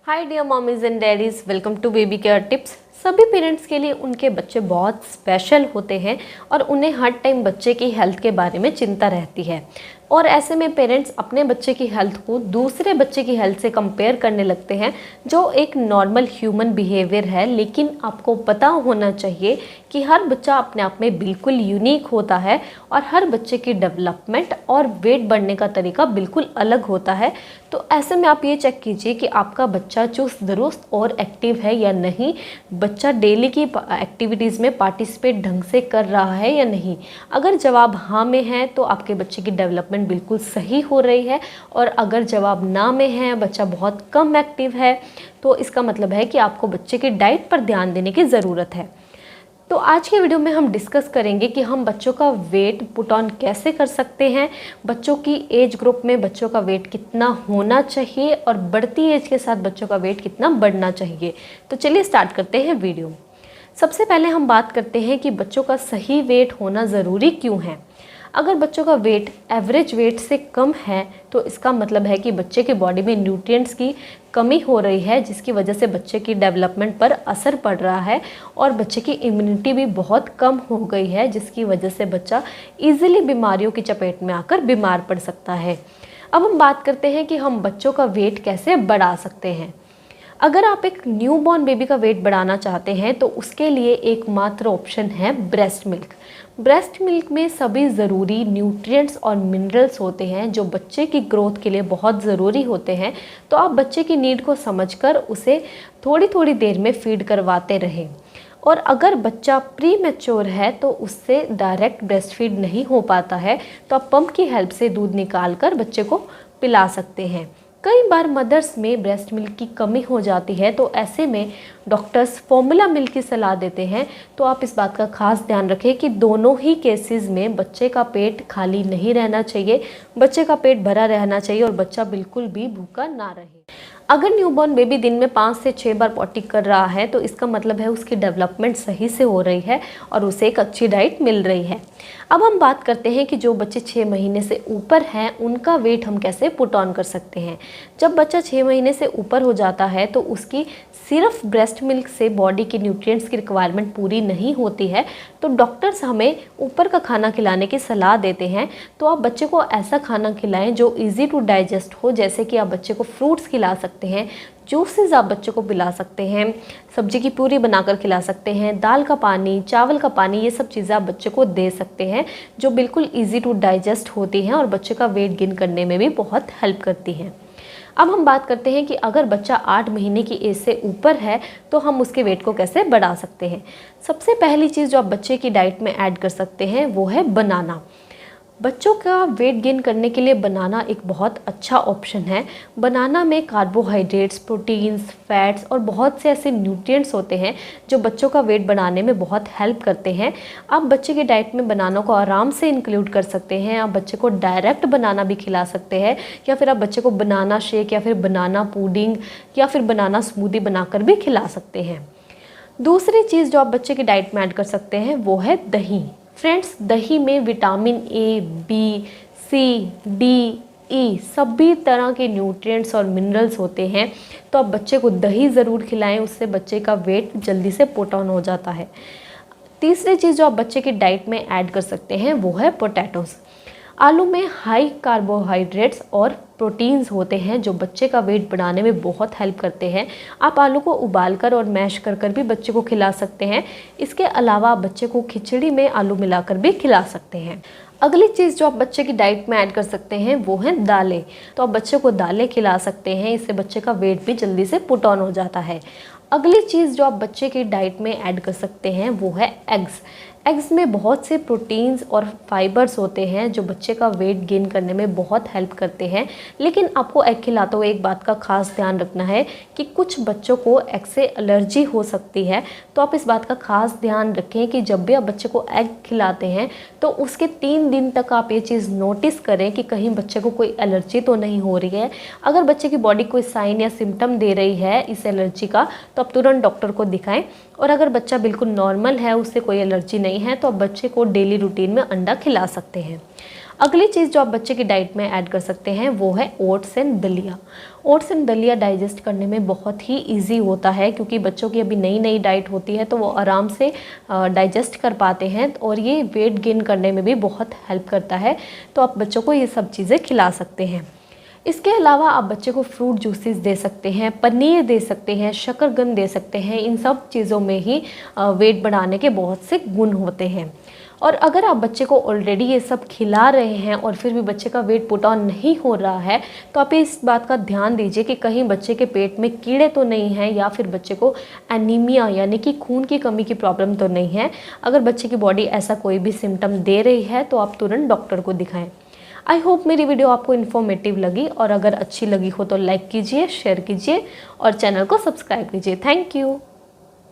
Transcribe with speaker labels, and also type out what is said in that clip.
Speaker 1: Hi dear mommies and daddies, welcome to baby care tips. सभी parents के लिए उनके बच्चे बहुत स्पेशल होते हैं और उन्हें हर टाइम बच्चे की हेल्थ के बारे में चिंता रहती है। और ऐसे में पेरेंट्स अपने बच्चे की हेल्थ को दूसरे बच्चे की हेल्थ से कंपेयर करने लगते हैं, जो एक नॉर्मल ह्यूमन बिहेवियर है। लेकिन आपको पता होना चाहिए कि हर बच्चा अपने आप में बिल्कुल यूनिक होता है और हर बच्चे की डेवलपमेंट और वेट बढ़ने का तरीका बिल्कुल अलग होता है। तो ऐसे में आप ये चेक कीजिए कि आपका बच्चा चुस्त दुरुस्त और एक्टिव है या नहीं, बच्चा डेली की एक्टिविटीज़ में पार्टिसिपेट ढंग से कर रहा है या नहीं। अगर जवाब हाँ में है तो आपके बच्चे की डेवलपमेंट बिल्कुल सही हो रही है, और अगर जवाब ना में है, बच्चा बहुत कम एक्टिव है, तो इसका मतलब है कि आपको बच्चे की डाइट पर ध्यान देने की ज़रूरत है। तो आज के वीडियो में हम डिस्कस करेंगे कि हम बच्चों का वेट पुट ऑन कैसे कर सकते हैं, बच्चों की एज ग्रुप में बच्चों का वेट कितना होना चाहिए और बढ़ती एज के साथ बच्चों का वेट कितना बढ़ना चाहिए। तो चलिए स्टार्ट करते हैं वीडियो। सबसे पहले हम बात करते हैं कि बच्चों का सही वेट होना ज़रूरी क्यों है। अगर बच्चों का वेट एवरेज वेट से कम है तो इसका मतलब है कि बच्चे की बॉडी में न्यूट्रिएंट्स की कमी हो रही है, जिसकी वजह से बच्चे की डेवलपमेंट पर असर पड़ रहा है। और बच्चे की इम्यूनिटी भी बहुत कम हो गई है, जिसकी वजह से बच्चा इजीली बीमारियों की चपेट में आकर बीमार पड़ सकता है। अब हम बात करते हैं कि हम बच्चों का वेट कैसे बढ़ा सकते हैं। अगर आप एक न्यूबॉर्न बेबी का वेट बढ़ाना चाहते हैं तो उसके लिए एकमात्र ऑप्शन है ब्रेस्ट मिल्क। ब्रेस्ट मिल्क में सभी ज़रूरी न्यूट्रिएंट्स और मिनरल्स होते हैं जो बच्चे की ग्रोथ के लिए बहुत ज़रूरी होते हैं। तो आप बच्चे की नीड को समझकर उसे थोड़ी थोड़ी देर में फीड करवाते रहें। और अगर बच्चा प्री मैच्योर है तो उससे डायरेक्ट ब्रेस्ट फीड नहीं हो पाता है, तो आप पंप की हेल्प से दूध निकाल कर बच्चे को पिला सकते हैं। कई बार मदर्स में ब्रेस्ट मिल्क की कमी हो जाती है, तो ऐसे में डॉक्टर्स फॉर्मूला मिल्क की सलाह देते हैं। तो आप इस बात का खास ध्यान रखें कि दोनों ही केसेस में बच्चे का पेट खाली नहीं रहना चाहिए, बच्चे का पेट भरा रहना चाहिए और बच्चा बिल्कुल भी भूखा ना रहे। अगर न्यूबॉर्न बेबी दिन में 5 से 6 बार पॉटी कर रहा है तो इसका मतलब है उसकी डेवलपमेंट सही से हो रही है और उसे एक अच्छी डाइट मिल रही है। अब हम बात करते हैं कि जो बच्चे 6 महीने से ऊपर हैं उनका वेट हम कैसे पुट ऑन कर सकते हैं। जब बच्चा 6 महीने से ऊपर हो जाता है तो उसकी सिर्फ ब्रेस्ट मिल्क से बॉडी की न्यूट्रिएंट्स की रिक्वायरमेंट पूरी नहीं होती है, तो डॉक्टर्स हमें ऊपर का खाना खिलाने की सलाह देते हैं। तो आप बच्चे को ऐसा खाना खिलाएं जो इजी टू डाइजेस्ट हो, जैसे कि आप बच्चे को फ्रूट्स खिला सकते हैं, जूसेस आप बच्चे को पिला सकते हैं, सब्जी की पूरी बनाकर खिला सकते हैं, दाल का पानी, चावल का पानी, ये सब चीज़ें आप बच्चे को दे सकते हैं जो बिल्कुल इजी टू डाइजेस्ट होती हैं और बच्चे का वेट गेन करने में भी बहुत हेल्प करती हैं। अब हम बात करते हैं कि अगर बच्चा 8 महीने की एज से ऊपर है तो हम उसके वेट को कैसे बढ़ा सकते हैं। सबसे पहली चीज़ जो आप बच्चे की डाइट में ऐड कर सकते हैं वो है बनाना। बच्चों का वेट गेन करने के लिए बनाना एक बहुत अच्छा ऑप्शन है। बनाना में कार्बोहाइड्रेट्स, प्रोटीन्स, फैट्स और बहुत से ऐसे न्यूट्रिएंट्स होते हैं जो बच्चों का वेट बढ़ाने में बहुत हेल्प करते हैं। आप बच्चे की डाइट में बनाना को आराम से इंक्लूड कर सकते हैं। आप बच्चे को डायरेक्ट बनाना भी खिला सकते हैं, या फिर आप बच्चे को बनाना शेक या फिर बनाना पुडिंग या फिर बनाना स्मूदी बनाकर भी खिला सकते हैं। दूसरी चीज़ जो आप बच्चे की डाइट में ऐड कर सकते हैं वो है दही। फ्रेंड्स, दही में vitamin A, B, C, D, E सभी तरह के न्यूट्रिएंट्स और मिनरल्स होते हैं। तो आप बच्चे को दही ज़रूर खिलाएं, उससे बच्चे का वेट जल्दी से पुट ऑन हो जाता है। तीसरी चीज़ जो आप बच्चे की डाइट में ऐड कर सकते हैं वो है पोटैटोज़। आलू में हाई कार्बोहाइड्रेट्स और प्रोटीन्स होते हैं जो बच्चे का वेट बढ़ाने में बहुत हेल्प करते हैं। आप आलू को उबालकर और मैश कर कर भी बच्चे को खिला सकते हैं। इसके अलावा आप बच्चे को खिचड़ी में आलू मिलाकर भी खिला सकते हैं। अगली चीज़ जो आप बच्चे की डाइट में ऐड कर सकते हैं वो है दालें। तो आप बच्चे को दालें खिला सकते हैं, इससे बच्चे का वेट भी जल्दी से पुट ऑन हो जाता है। अगली चीज़ जो आप बच्चे की डाइट में ऐड कर सकते हैं वो है एग्स। एग्स में बहुत से प्रोटीन्स और फाइबर्स होते हैं जो बच्चे का वेट गेन करने में बहुत हेल्प करते हैं। लेकिन आपको एग खिलाते हुए एक बात का खास ध्यान रखना है कि कुछ बच्चों को एग से एलर्जी हो सकती है। तो आप इस बात का खास ध्यान रखें कि जब भी आप बच्चे को एग खिलाते हैं तो उसके 3 दिन तक आप ये चीज़ नोटिस करें कि कहीं बच्चे को कोई एलर्जी तो नहीं हो रही है। अगर बच्चे की बॉडी कोई साइन या सिम्टम दे रही है इस एलर्जी का तो आप तुरंत डॉक्टर को दिखाएं। और अगर बच्चा बिल्कुल नॉर्मल है, उससे कोई एलर्जी नहीं है, तो आप बच्चे को डेली रूटीन में अंडा खिला सकते हैं। अगली चीज़ जो आप बच्चे की डाइट में ऐड कर सकते हैं वो है ओट्स एंड दलिया। ओट्स एंड दलिया डाइजेस्ट करने में बहुत ही इजी होता है, क्योंकि बच्चों की अभी नई नई डाइट होती है तो वो आराम से डाइजेस्ट कर पाते हैं, और ये वेट गेन करने में भी बहुत हेल्प करता है। तो आप बच्चों को ये सब चीज़ें खिला सकते हैं। इसके अलावा आप बच्चे को फ्रूट जूसेस दे सकते हैं, पनीर दे सकते हैं, शकरकंद दे सकते हैं। इन सब चीज़ों में ही वेट बढ़ाने के बहुत से गुण होते हैं। और अगर आप बच्चे को ऑलरेडी ये सब खिला रहे हैं और फिर भी बच्चे का वेट पुट ऑन नहीं हो रहा है, तो आप इस बात का ध्यान दीजिए कि कहीं बच्चे के पेट में कीड़े तो नहीं हैं, या फिर बच्चे को एनीमिया यानी कि खून की कमी की प्रॉब्लम तो नहीं है। अगर बच्चे की बॉडी ऐसा कोई भी सिम्टम दे रही है तो आप तुरंत डॉक्टर को दिखाएं। आई होप मेरी वीडियो आपको इन्फॉर्मेटिव लगी, और अगर अच्छी लगी हो तो लाइक कीजिए, शेयर कीजिए और चैनल को सब्सक्राइब कीजिए। Thank you.